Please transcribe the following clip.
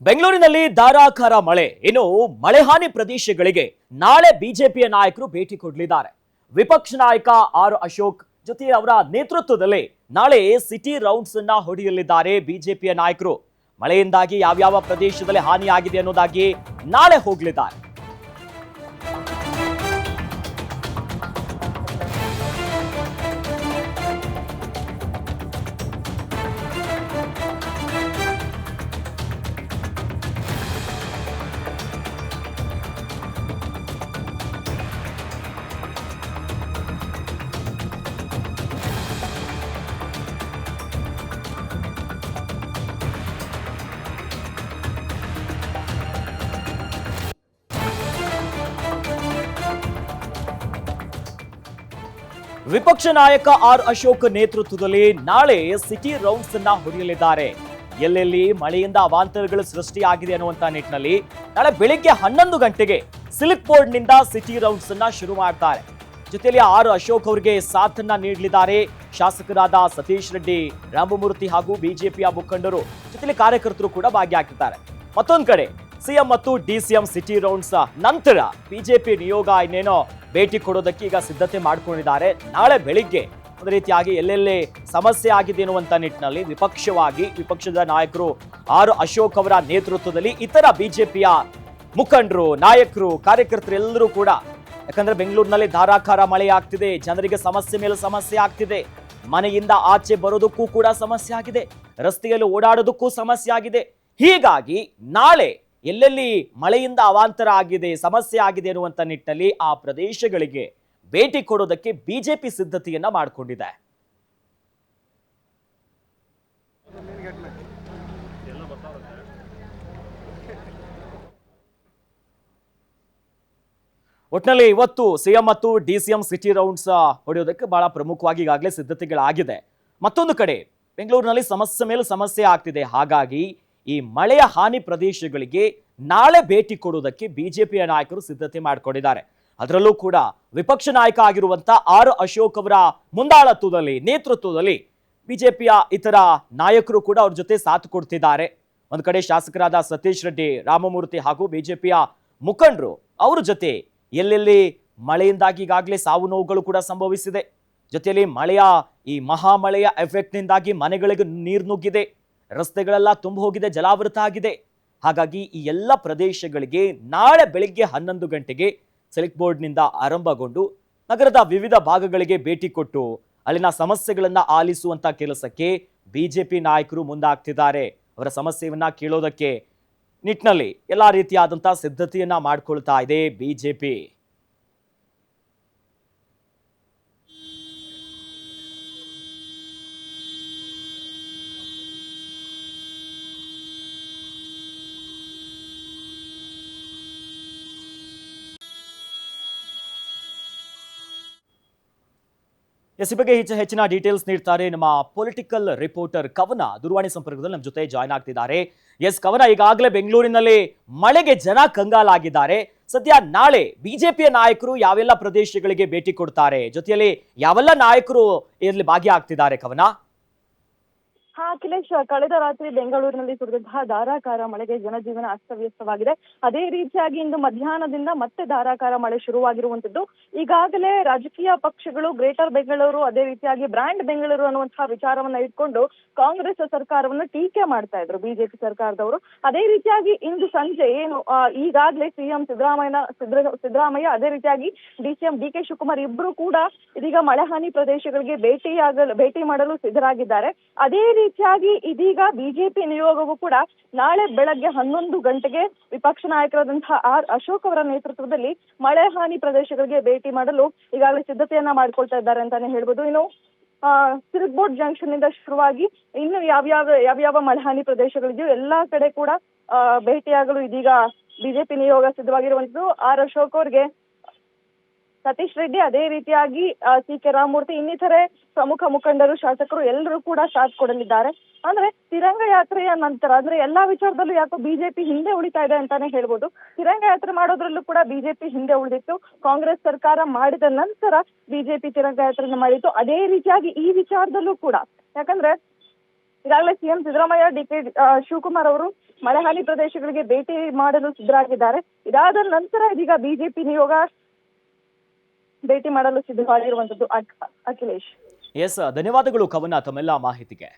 ಬೆಂಗಳೂರಿನಲ್ಲಿ ಧಾರಾಕಾರ ಮಳೆ. ಇನ್ನು ಮಳೆ ಹಾನಿ ಪ್ರದೇಶಗಳಿಗೆ ನಾಳೆ ಬಿಜೆಪಿಯ ನಾಯಕರು ಭೇಟಿ ಕೊಡಲಿದ್ದಾರೆ. ವಿಪಕ್ಷ ನಾಯಕ ಆರ್ ಅಶೋಕ್ ಜೊತೆ ಅವರ ನೇತೃತ್ವದಲ್ಲಿ ನಾಳೆ ಸಿಟಿ ರೌಂಡ್ಸ್ ಅನ್ನ ಹೊಡೆಯಲಿದ್ದಾರೆ ಬಿಜೆಪಿಯ ನಾಯಕರು. ಮಳೆಯಿಂದಾಗಿ ಯಾವ್ಯಾವ ಪ್ರದೇಶದಲ್ಲಿ ಹಾನಿಯಾಗಿದೆ ಅನ್ನೋದಾಗಿ ನಾಳೆ ಹೋಗಲಿದ್ದಾರೆ. ವಿಪಕ್ಷ ನಾಯಕ ಆರ್ ಅಶೋಕ್ ನೇತೃತ್ವದಲ್ಲಿ ನಾಳೆ ಸಿಟಿ ರೌಂಡ್ಸ್ ಅನ್ನ ಹೊಡೆಯಲಿದ್ದಾರೆ. ಎಲ್ಲೆಲ್ಲಿ ಮಳೆಯಿಂದ ಅವಾಂತರಗಳು ಸೃಷ್ಟಿಯಾಗಿದೆ ಅನ್ನುವಂತ ನಿಟ್ಟಿನಲ್ಲಿ ನಾಳೆ ಬೆಳಿಗ್ಗೆ 11 ಗಂಟೆಗೆ ಸಿಲ್ಕ್ ಬೋರ್ಡ್ ನಿಂದ ಸಿಟಿ ರೌಂಡ್ಸ್ ಅನ್ನ ಶುರು ಮಾಡ್ತಾರೆ. ಜೊತೆಯಲ್ಲಿ ಆರ್ ಅಶೋಕ್ ಅವರಿಗೆ ಸಾಥನ್ನ ನೀಡಲಿದ್ದಾರೆ ಶಾಸಕರಾದ ಸತೀಶ್ ರೆಡ್ಡಿ, ರಾಮಮೂರ್ತಿ ಹಾಗೂ ಬಿಜೆಪಿಯ ಮುಖಂಡರು, ಜೊತೆಯಲ್ಲಿ ಕಾರ್ಯಕರ್ತರು ಕೂಡ ಭಾಗಿಯಾಗಿದ್ದಾರೆ. ಮತ್ತೊಂದು ಕಡೆ ಸಿಎಂ ಮತ್ತು ಡಿಸಿಎಂ ಸಿಟಿ ರೌಂಡ್ಸ್ ನಂತರ ಬಿಜೆಪಿ ನಿಯೋಗ ಇನ್ನೇನೋ ಭೇಟಿ ಕೊಡೋದಕ್ಕೆ ಈಗ ಸಿದ್ಧತೆ ಮಾಡ್ಕೊಂಡಿದ್ದಾರೆ. ನಾಳೆ ಬೆಳಿಗ್ಗೆ ಒಂದು ರೀತಿಯಾಗಿ ಎಲ್ಲೆಲ್ಲಿ ಸಮಸ್ಯೆ ಆಗಿದೆ ಎನ್ನುವಂತ ನಿಟ್ಟಿನಲ್ಲಿ ವಿಪಕ್ಷದ ನಾಯಕರು ಆರ್ ಅಶೋಕ್ ಅವರ ನೇತೃತ್ವದಲ್ಲಿ ಇತರ ಬಿಜೆಪಿಯ ಮುಖಂಡರು, ನಾಯಕರು, ಕಾರ್ಯಕರ್ತರು ಎಲ್ಲರೂ ಕೂಡ, ಯಾಕಂದ್ರೆ ಬೆಂಗಳೂರಿನಲ್ಲಿ ಧಾರಾಕಾರ ಮಳೆ ಆಗ್ತಿದೆ, ಜನರಿಗೆ ಸಮಸ್ಯೆ ಮೇಲೆ ಸಮಸ್ಯೆ ಆಗ್ತಿದೆ, ಮನೆಯಿಂದ ಆಚೆ ಬರೋದಕ್ಕೂ ಕೂಡ ಸಮಸ್ಯೆ ಆಗಿದೆ, ರಸ್ತೆಯಲ್ಲಿ ಓಡಾಡೋದಕ್ಕೂ ಸಮಸ್ಯೆ ಆಗಿದೆ. ಹೀಗಾಗಿ ನಾಳೆ ಎಲ್ಲೆಲ್ಲಿ ಮಳೆಯಿಂದ ಅವಾಂತರ ಆಗಿದೆ, ಸಮಸ್ಯೆ ಆಗಿದೆ ಅನ್ನುವಂತ ನಿಟ್ಟಿನಲ್ಲಿ ಆ ಪ್ರದೇಶಗಳಿಗೆ ಭೇಟಿ ಕೊಡೋದಕ್ಕೆ ಬಿಜೆಪಿ ಸಿದ್ಧತೆಯನ್ನ ಮಾಡಿಕೊಂಡಿದೆ. ಒಟ್ಟಿನಲ್ಲಿ ಇವತ್ತು ಸಿಎಂ ಮತ್ತು ಡಿಸಿಎಂ ಸಿಟಿ ರೌಂಡ್ಸ್ ಹೊಡೆಯೋದಕ್ಕೆ ಬಹಳ ಪ್ರಮುಖವಾಗಿ ಈಗಾಗಲೇ ಸಿದ್ಧತೆಗಳಾಗಿದೆ. ಮತ್ತೊಂದು ಕಡೆ ಬೆಂಗಳೂರಿನಲ್ಲಿ ಸಮಸ್ಯೆ ಮೇಲೆ ಸಮಸ್ಯೆ ಆಗ್ತಿದೆ. ಹಾಗಾಗಿ ಈ ಮಳೆಯ ಹಾನಿ ಪ್ರದೇಶಗಳಿಗೆ ನಾಳೆ ಭೇಟಿ ಕೊಡುವುದಕ್ಕೆ ಬಿಜೆಪಿಯ ನಾಯಕರು ಸಿದ್ಧತೆ ಮಾಡಿಕೊಂಡಿದ್ದಾರೆ. ಅದರಲ್ಲೂ ಕೂಡ ವಿಪಕ್ಷ ನಾಯಕ ಆಗಿರುವಂತ ಆರ್ ಅಶೋಕ್ ಅವರ ಮುಂದಾಳತ್ವದಲ್ಲಿ, ನೇತೃತ್ವದಲ್ಲಿ ಬಿಜೆಪಿಯ ಇತರ ನಾಯಕರು ಕೂಡ ಅವ್ರ ಜೊತೆ ಸಾಥ್ ಕೊಡ್ತಿದ್ದಾರೆ. ಒಂದ್ ಕಡೆ ಶಾಸಕರಾದ ಸತೀಶ್ ರೆಡ್ಡಿ, ರಾಮಮೂರ್ತಿ ಹಾಗೂ ಬಿಜೆಪಿಯ ಮುಖಂಡರು ಅವ್ರ ಜೊತೆ ಎಲ್ಲೆಲ್ಲಿ ಮಳೆಯಿಂದಾಗಿ ಈಗಾಗಲೇ ಸಾವು ನೋವುಗಳು ಕೂಡ ಸಂಭವಿಸಿದೆ, ಜೊತೆಯಲ್ಲಿ ಈ ಮಹಾಮಳೆಯ ಎಫೆಕ್ಟ್ ನಿಂದಾಗಿ ಮನೆಗಳಿಗೆ ನೀರು ನುಗ್ಗಿದೆ, ರಸ್ತೆಗಳೆಲ್ಲ ತುಂಬ ಹೋಗಿದೆ, ಜಲಾವೃತ ಆಗಿದೆ. ಹಾಗಾಗಿ ಈ ಎಲ್ಲ ಪ್ರದೇಶಗಳಿಗೆ ನಾಳೆ ಬೆಳಿಗ್ಗೆ 11 ಗಂಟೆಗೆ ಸಿಲ್ಕ್ ಬೋರ್ಡ್ನಿಂದ ಆರಂಭಗೊಂಡು ನಗರದ ವಿವಿಧ ಭಾಗಗಳಿಗೆ ಭೇಟಿ ಕೊಟ್ಟು ಅಲ್ಲಿನ ಸಮಸ್ಯೆಗಳನ್ನ ಆಲಿಸುವಂತ ಕೆಲಸಕ್ಕೆ ಬಿಜೆಪಿ ನಾಯಕರು ಮುಂದಾಗ್ತಿದ್ದಾರೆ. ಅವರ ಸಮಸ್ಯೆಯನ್ನ ಕೇಳೋದಕ್ಕೆ ನಿಟ್ಟಿನಲ್ಲಿ ಎಲ್ಲಾ ರೀತಿಯಾದಂತಹ ಸಿದ್ಧತೆಯನ್ನ ಮಾಡಿಕೊಳ್ತಾ ಇದೆ ಬಿಜೆಪಿ. ಈ ಬಗ್ಗೆ ಹೆಚ್ಚಿನ ಡೀಟೇಲ್ಸ್ ನೀಡ್ತಾರೆ ನಮ್ಮ ಪೊಲಿಟಿಕಲ್ ರಿಪೋರ್ಟರ್ ಕವನ. ದೂರವಾಣಿ ಸಂಪರ್ಕದಲ್ಲಿ ನಮ್ಮ ಜೊತೆ ಜಾಯ್ನ್ ಆಗ್ತಿದ್ದಾರೆ. ಕವನ, ಈಗಾಗಲೇ ಬೆಂಗಳೂರಿನಲ್ಲಿ ಮಳೆಗೆ ಜನ ಕಂಗಾಲಾಗಿದ್ದಾರೆ. ಸದ್ಯ ನಾಳೆ ಬಿಜೆಪಿಯ ನಾಯಕರು ಯಾವೆಲ್ಲ ಪ್ರದೇಶಗಳಿಗೆ ಭೇಟಿ ಕೊಡ್ತಾರೆ, ಜೊತೆಯಲ್ಲಿ ಯಾವೆಲ್ಲ ನಾಯಕರು ಇದರಲ್ಲಿ ಭಾಗಿಯಾಗ್ತಿದ್ದಾರೆ ಕವನ? ಅಖಿಲೇಶ್, ಕಳೆದ ರಾತ್ರಿ ಬೆಂಗಳೂರಿನಲ್ಲಿ ಸುರಿದಂತಹ ಧಾರಾಕಾರ ಮಳೆಗೆ ಜನಜೀವನ ಅಸ್ತವ್ಯಸ್ತವಾಗಿದೆ. ಅದೇ ರೀತಿಯಾಗಿ ಇಂದು ಮಧ್ಯಾಹ್ನದಿಂದ ಮತ್ತೆ ಧಾರಾಕಾರ ಮಳೆ ಶುರುವಾಗಿರುವಂತದ್ದು. ಈಗಾಗಲೇ ರಾಜಕೀಯ ಪಕ್ಷಗಳು ಗ್ರೇಟರ್ ಬೆಂಗಳೂರು, ಅದೇ ರೀತಿಯಾಗಿ ಬ್ರ್ಯಾಂಡ್ ಬೆಂಗಳೂರು ಅನ್ನುವಂತಹ ವಿಚಾರವನ್ನ ಇಟ್ಕೊಂಡು ಕಾಂಗ್ರೆಸ್ ಸರ್ಕಾರವನ್ನು ಟೀಕೆ ಮಾಡ್ತಾ ಇದ್ರು ಬಿಜೆಪಿ ಸರ್ಕಾರದವರು. ಅದೇ ರೀತಿಯಾಗಿ ಇಂದು ಸಂಜೆ ಈಗಾಗಲೇ ಸಿಎಂ ಸಿದ್ದರಾಮಯ್ಯ ಅದೇ ರೀತಿಯಾಗಿ ಡಿಸಿಎಂ ಡಿಕೆ ಶಿವಕುಮಾರ್ ಇಬ್ರು ಕೂಡ ಇದೀಗ ಮಳೆ ಹಾನಿ ಪ್ರದೇಶಗಳಿಗೆ ಭೇಟಿ ಮಾಡಲು ಸಿದ್ಧರಾಗಿದ್ದಾರೆ. ಅದೇ ರೀತಿಯಾಗಿ ಇದೀಗ ಬಿಜೆಪಿ ನಿಯೋಗವು ಕೂಡ ನಾಳೆ ಬೆಳಗ್ಗೆ 11 ಗಂಟೆಗೆ ವಿಪಕ್ಷ ನಾಯಕರಾದಂತಹ ಆರ್ ಅಶೋಕ್ ಅವರ ನೇತೃತ್ವದಲ್ಲಿ ಮಳೆ ಹಾನಿ ಪ್ರದೇಶಗಳಿಗೆ ಭೇಟಿ ಮಾಡಲು ಈಗಾಗಲೇ ಸಿದ್ಧತೆಯನ್ನ ಮಾಡ್ಕೊಳ್ತಾ ಇದ್ದಾರೆ ಅಂತಾನೆ ಹೇಳ್ಬೋದು. ಇನ್ನು ಸಿಲ್ಕ್ ಬೋರ್ಡ್ ಜಂಕ್ಷನ್ ನಿಂದ ಶುರುವಾಗಿ ಇನ್ನು ಯಾವ್ಯಾವ ಮಳೆ ಹಾನಿ ಪ್ರದೇಶಗಳಿದೆಯೋ ಎಲ್ಲಾ ಕಡೆ ಕೂಡ ಭೇಟಿಯಾಗಲು ಇದೀಗ ಬಿಜೆಪಿ ನಿಯೋಗ ಸಿದ್ಧವಾಗಿರುವಂತದ್ದು. ಆರ್ ಅಶೋಕ್ ಅವರಿಗೆ ಸತೀಶ್ ರೆಡ್ಡಿ, ಅದೇ ರೀತಿಯಾಗಿ ಸಿ.ಕೆ. ರಾಮಮೂರ್ತಿ, ಇನ್ನಿತರೆ ಪ್ರಮುಖ ಮುಖಂಡರು, ಶಾಸಕರು ಎಲ್ಲರೂ ಕೂಡ ಸಾಥ್ ಕೊಡಲಿದ್ದಾರೆ. ಅಂದ್ರೆ ತಿರಂಗ ಯಾತ್ರೆಯ ನಂತರ ಅಂದ್ರೆ ಎಲ್ಲಾ ವಿಚಾರದಲ್ಲೂ ಯಾಕೋ ಬಿಜೆಪಿ ಹಿಂದೆ ಉಳಿತಾ ಇದೆ ಅಂತಾನೆ ಹೇಳ್ಬೋದು. ತಿರಂಗ ಯಾತ್ರೆ ಮಾಡೋದ್ರಲ್ಲೂ ಕೂಡ ಬಿಜೆಪಿ ಹಿಂದೆ ಉಳಿದಿತ್ತು. ಕಾಂಗ್ರೆಸ್ ಸರ್ಕಾರ ಮಾಡಿದ ನಂತರ ಬಿಜೆಪಿ ತಿರಂಗ ಯಾತ್ರೆಯನ್ನು ಮಾಡಿತ್ತು. ಅದೇ ರೀತಿಯಾಗಿ ಈ ವಿಚಾರದಲ್ಲೂ ಕೂಡ, ಯಾಕಂದ್ರೆ ಈಗಾಗಲೇ ಸಿಎಂ ಸಿದ್ದರಾಮಯ್ಯ, ಡಿ.ಕೆ. ಶಿವಕುಮಾರ್ ಅವರು ಮಳೆಹಾನಿ ಪ್ರದೇಶಗಳಿಗೆ ಭೇಟಿ ಮಾಡಲು ಸಿದ್ಧರಾಗಿದ್ದಾರೆ. ಇದಾದ ನಂತರ ಇದೀಗ ಬಿಜೆಪಿ ನಿಯೋಗ ಭೇಟಿ ಮಾಡಲು ಸಿದ್ಧವಾಗಿರುವಂತದ್ದು. ಅಖಿಲೇಶ್. ಎಸ್, ಧನ್ಯವಾದಗಳು ಕವನ ತಮ್ಮೆಲ್ಲ ಮಾಹಿತಿಗೆ.